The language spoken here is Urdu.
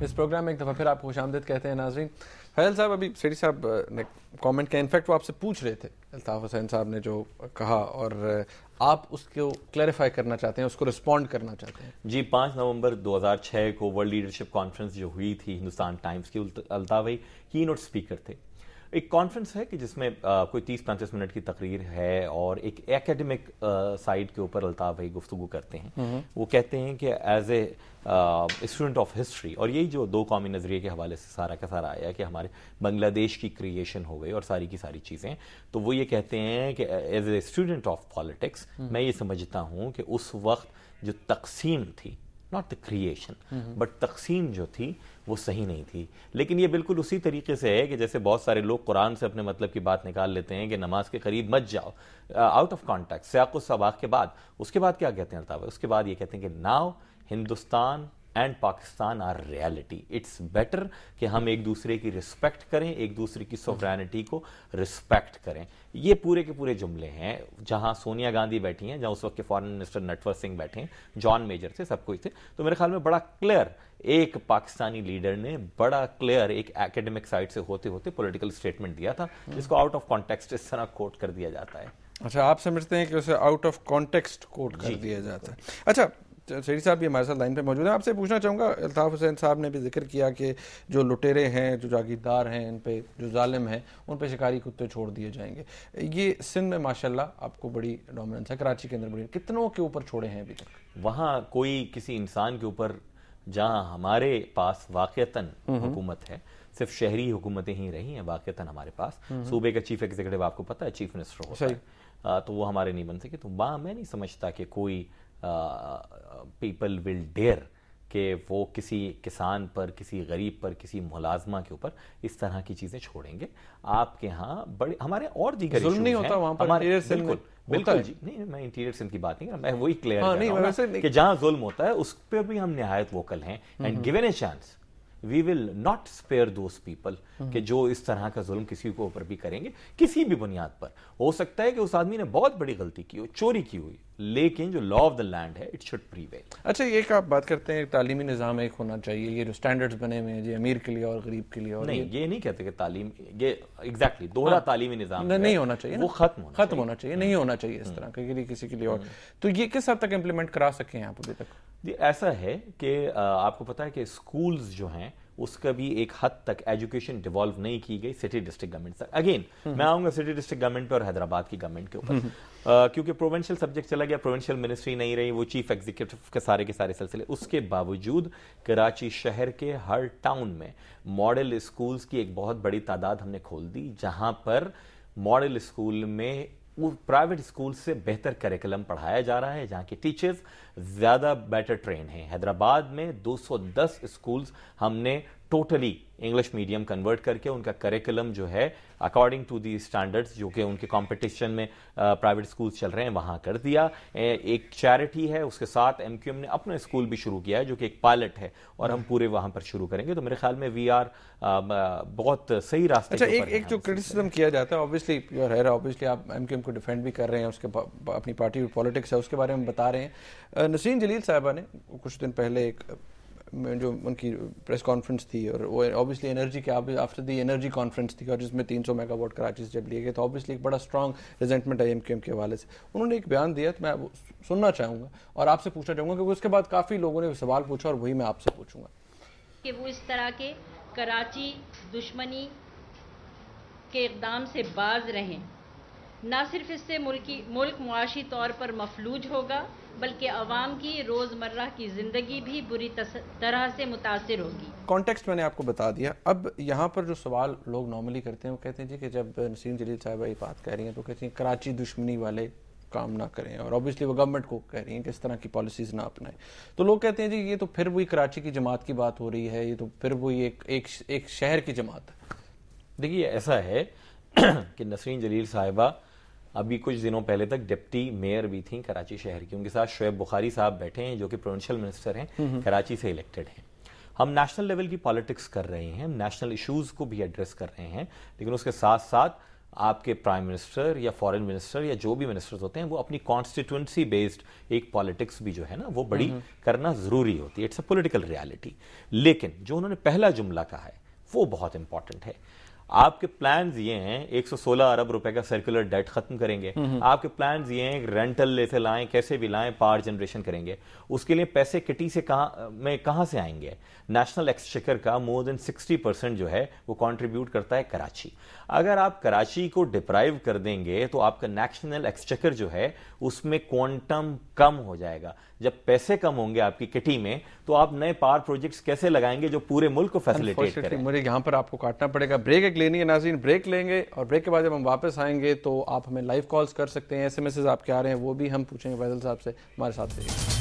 اس پروگرام میں ایک دفعہ پھر آپ کو خوش آمدید کہتے ہیں ناظرین. فیضل صاحب ابھی سیٹھی صاحب نے کامنٹ کیا, انفیکٹ وہ آپ سے پوچھ رہے تھے الطاف حسین صاحب نے جو کہا, اور آپ اس کو کلیریفائی کرنا چاہتے ہیں, اس کو رسپونڈ کرنا چاہتے ہیں. جی 5 نومبر 2006 کو ورلڈ لیڈرشپ کانفرنس جو ہوئی تھی ہندوستان ٹائمز کی, الطاف بھائی کی نوٹ اسپیکر تھے. ایک کانفرنس ہے کہ جس میں کوئی 30-35 منٹ کی تقریر ہے اور ایک ایکیڈمک سائڈ کے اوپر الطاف بھائی گفتگو کرتے ہیں. وہ کہتے ہیں کہ as a student of history, اور یہی جو دو قومی نظریے کے حوالے سے سارا کا سارا آیا کہ ہمارے بنگلہ دیش کی کریشن ہو گئی اور ساری کی ساری چیزیں, تو وہ یہ کہتے ہیں کہ as a student of politics میں یہ سمجھتا ہوں کہ اس وقت جو تقسیم تھی, ناٹ دا کریشن بٹ تقسیم جو تھی وہ صحیح نہیں تھی. لیکن یہ بالکل اسی طریقے سے ہے کہ جیسے بہت سارے لوگ قرآن سے اپنے مطلب کی بات نکال لیتے ہیں کہ نماز کے قریب مت جاؤ, آؤٹ آف کانٹیکٹ, سیاق و سباق کے بعد. اس کے بعد کیا کہتے ہیں الطاف, اس کے بعد یہ کہتے ہیں کہ now Hindustan and Pakistan are reality, it's better کہ ہم ایک دوسرے کی رسپیکٹ کریں, ایک دوسرے کی سوورینٹی کو رسپیکٹ کریں. یہ پورے کے پورے جملے ہیں. جہاں سونیا گاندھی بیٹھی ہیں, جہاں اس وقت کے فارن منسٹر نٹور سنگھ بیٹھے ہیں, جان میجر تھے, سب کچھ تھے, تو میرے خیال میں بڑا کلیئر ایک پاکستانی لیڈر نے بڑا کلیئر ایک ایکیڈمک سائٹ سے ہوتے ہوتے پولیٹیکل اسٹیٹمنٹ دیا تھا, جس کو آؤٹ آف کانٹیکسٹ اس طرح کوٹ کر دیا جاتا ہے. اچھا, آپ سمجھتے ہیں کہ اسے آؤٹ آف کانٹیکسٹ کوٹ کر دیا جاتا ہے. اچھا, سیٹھی صاحب بھی ہمارے ساتھ لائن پہ موجود ہیں. آپ سے پوچھنا چاہوں گا, الطاف حسین صاحب نے بھی ذکر کیا کہ جو لٹیرے ہیں, جو جاگیردار ہیں, ان پہ جو ظالم ہیں, ان پہ شکاری کتے چھوڑ دیے جائیں گے. یہ سندھ میں ماشاءاللہ آپ کو بڑی ڈومیننس ہے, کراچی کے اندر بڑی, کتنوں کے اوپر چھوڑے ہیں ابھی تک؟ وہاں کوئی کسی انسان کے اوپر, جہاں ہمارے پاس واقعتاً حکومت ہے, صرف شہری حکومتیں ہی رہی ہیں واقعتاً ہمارے پاس. صوبے کا چیف ایگزیکٹو آپ کو پتہ ہے چیف منسٹر ہوتا ہے, تو وہ ہمارے نہیں بن سکے. تو میں نہیں سمجھتا کہ کوئی پیپل ول ڈیئر کہ وہ کسی کسان پر, کسی غریب پر, کسی ملازمہ کے اوپر اس طرح کی چیزیں چھوڑیں گے. آپ کے ہاں بڑے ہمارے اور دیگر ظلم نہیں ہوتا وہاں پر, بالکل جی نہیں, میں انٹیریئر سندھ کی بات نہیں کر رہا, میں وہی کلیئر کر رہا ہوں کہ جہاں ظلم ہوتا ہے اس پہ بھی ہم نہایت ووکل ہیں. And given a chance we will not spare those people کہ جو اس طرح کا ظلم کسی کو اوپر بھی کریں گے کسی بھی بنیاد پر. ہو سکتا ہے کہ اس آدمی نے بہت بڑی غلطی کی ہو, چوری کی ہوئی, لیکن جو لا آف دا لینڈ ہے اٹ شوڈ پریویل. اچھا, یہ آپ بات کرتے ہیں تعلیمی نظام ایک ہونا چاہیے, یہ جو سٹینڈرڈز بنے ہوئے ہیں جی امیر کے لیے اور غریب کے لیے, اور نہیں یہ نہیں کہتے کہ تعلیم, یہ ایگزیکٹلی دوہرا تعلیمی نظام نہیں ہونا چاہیے, وہ ختم ہونا چاہیے, نہیں ہونا چاہیے اس طرح کہ کسی کے لیے. اور تو یہ کس حد تک امپلیمنٹ کرا سکے ہیں آپ ابھی تک؟ ایسا ہے کہ آپ کو پتا ہے کہ اسکولز جو ہیں اس کا بھی ایک حد تک ایجوکیشن ڈیوالو نہیں کی گئی سٹی ڈسٹرکٹ گورنمنٹ تک. اگین میں آؤں گا سٹی ڈسٹرکٹ گورنمنٹ پہ اور حیدرآباد کی گورنمنٹ کے اوپر, کیونکہ پروونشل سبجیکٹ چلا گیا, پروونشل منسٹری نہیں رہی, وہ چیف ایگزیکٹو کے سارے سلسلے. اس کے باوجود کراچی شہر کے ہر ٹاؤن میں ماڈل اسکولز کی ایک بہت بڑی تعداد ہم نے کھول دی, جہاں پر ماڈل اسکول میں وہ پرائیویٹ اسکول سے بہتر کریکلم پڑھایا جا رہا ہے, جہاں کے ٹیچرز زیادہ بیٹر ٹرین ہیں. حیدرآباد میں 210 اسکولز ہم نے ٹوٹلی انگلش میڈیم کنورٹ کر کے ان کا کریکلم جو ہے اکارڈنگ ٹو دی اسٹینڈرڈز جو کہ ان کے کمپٹیشن میں پرائیویٹ اسکولز چل رہے ہیں وہاں کر دیا. ایک چیریٹی ہے, اس کے ساتھ ایم کیو ایم نے اپنا اسکول بھی شروع کیا ہے جو کہ ایک پائلٹ ہے, اور ہم پورے وہاں پر شروع کریں گے. تو میرے خیال میں وی آر بہت صحیح راستے. اچھا, ایک جو کرٹیسزم کیا جاتا ہے, اوبیسلی یو آر اوبیسلی آپ ایم کیو ایم کو ڈیفینڈ بھی کر رہے ہیں, اس کے اپنی پارٹی پالیٹکس ہے اس کے بارے میں بتا رہے ہیں. نسرین جلیل صاحبہ نے کچھ دن پہلے ایک جو ان کی پریس کانفرنس تھی, اور وہ اوبیسلی انرجی کے آفٹر دی انرجی کانفرنس تھی, اور جس میں 300 میگا واٹ کراچی سے جب لیے گئے, تو اوبیسلی ایک بڑا اسٹرانگ ریزنٹمنٹ ہے ایم کیو ایم کے حوالے سے. انہوں نے ایک بیان دیا, تو میں سننا چاہوں گا اور آپ سے پوچھنا چاہوں گا, کیونکہ اس کے بعد کافی لوگوں نے سوال پوچھا, اور وہی میں آپ سے پوچھوں گا کہ وہ اس طرح کے کراچی دشمنی کے اقدام سے باز رہیں. نہ صرف اس سے ملک معاشی طور پر مفلوج ہوگا, بلکہ عوام کی روزمرہ کی زندگی بھی بری طرح سے متاثر ہوگی. کانٹیکسٹ میں نے آپ کو بتا دیا. اب یہاں پر جو سوال لوگ نارملی کرتے ہیں وہ کہتے ہیں جی کہ جب نسرین جلیل صاحبہ یہ بات کہہ رہی ہیں تو کہتی ہیں کراچی دشمنی والے کام نہ کریں, اور اوبیسلی وہ گورنمنٹ کو کہہ رہی ہیں کہ اس طرح کی پالیسیز نہ اپنائیں. تو لوگ کہتے ہیں جی یہ تو پھر وہی کراچی کی جماعت کی بات ہو رہی ہے, یہ تو پھر وہی ایک شہر کی جماعت ہے. دیکھیے ایسا ہے کہ نسرین جلیل صاحبہ ابھی کچھ دنوں پہلے تک ڈپٹی میئر بھی تھیں کراچی شہر کی. ان کے ساتھ شعیب بخاری صاحب بیٹھے ہیں جو کہ پروونشل منسٹر ہیں, کراچی سے الیکٹڈ ہیں. ہم نیشنل لیول کی پالیٹکس کر رہے ہیں, نیشنل ایشوز کو بھی ایڈریس کر رہے ہیں, لیکن اس کے ساتھ ساتھ آپ کے پرائم منسٹر یا فارن منسٹر یا جو بھی منسٹرز ہوتے ہیں وہ اپنی کانسٹیٹوئنسی بیسڈ ایک پالیٹکس بھی جو ہے نا وہ بڑی کرنا ضروری ہوتی ہے. It's a political reality. لیکن جو انہوں نے پہلا جملہ کہا ہے وہ بہت امپورٹنٹ ہے. آپ کے پلانز یہ ہیں 116 ارب روپے کا سرکولر ڈیٹ ختم کریں گے. آپ کے پلانز یہ ہیں رینٹل لے سے لائیں, کیسے بھی لائیں, پاور جنریشن کریں گے. اس کے لیے پیسے کٹی سے کہاں سے آئیں گے؟ نیشنل ایکسچیکر کا مور دین 60% جو ہے وہ کنٹریبیوٹ کرتا ہے کراچی. اگر آپ کراچی کو ڈپرائیو کر دیں گے تو آپ کا نیشنل ایکسچیکر جو ہے اس میں کوانٹم کم ہو جائے گا. جب پیسے کم ہوں گے آپ کی کٹی میں تو آپ نئے پاور پروجیکٹس کیسے لگائیں گے جو پورے ملک کو فیسیلیٹیٹ کریں؟ مجھے یہاں پر آپ کو کاٹنا پڑے گا, بریک ایک لینی ہے ناظرین, بریک لیں گے اور بریک کے بعد جب ہم واپس آئیں گے تو آپ ہمیں لائیو کالز کر سکتے ہیں. ایس ایم ایسز آپ کے آ رہے ہیں وہ بھی ہم پوچھیں گے فیصل صاحب سے. ہمارے ساتھ رہیے.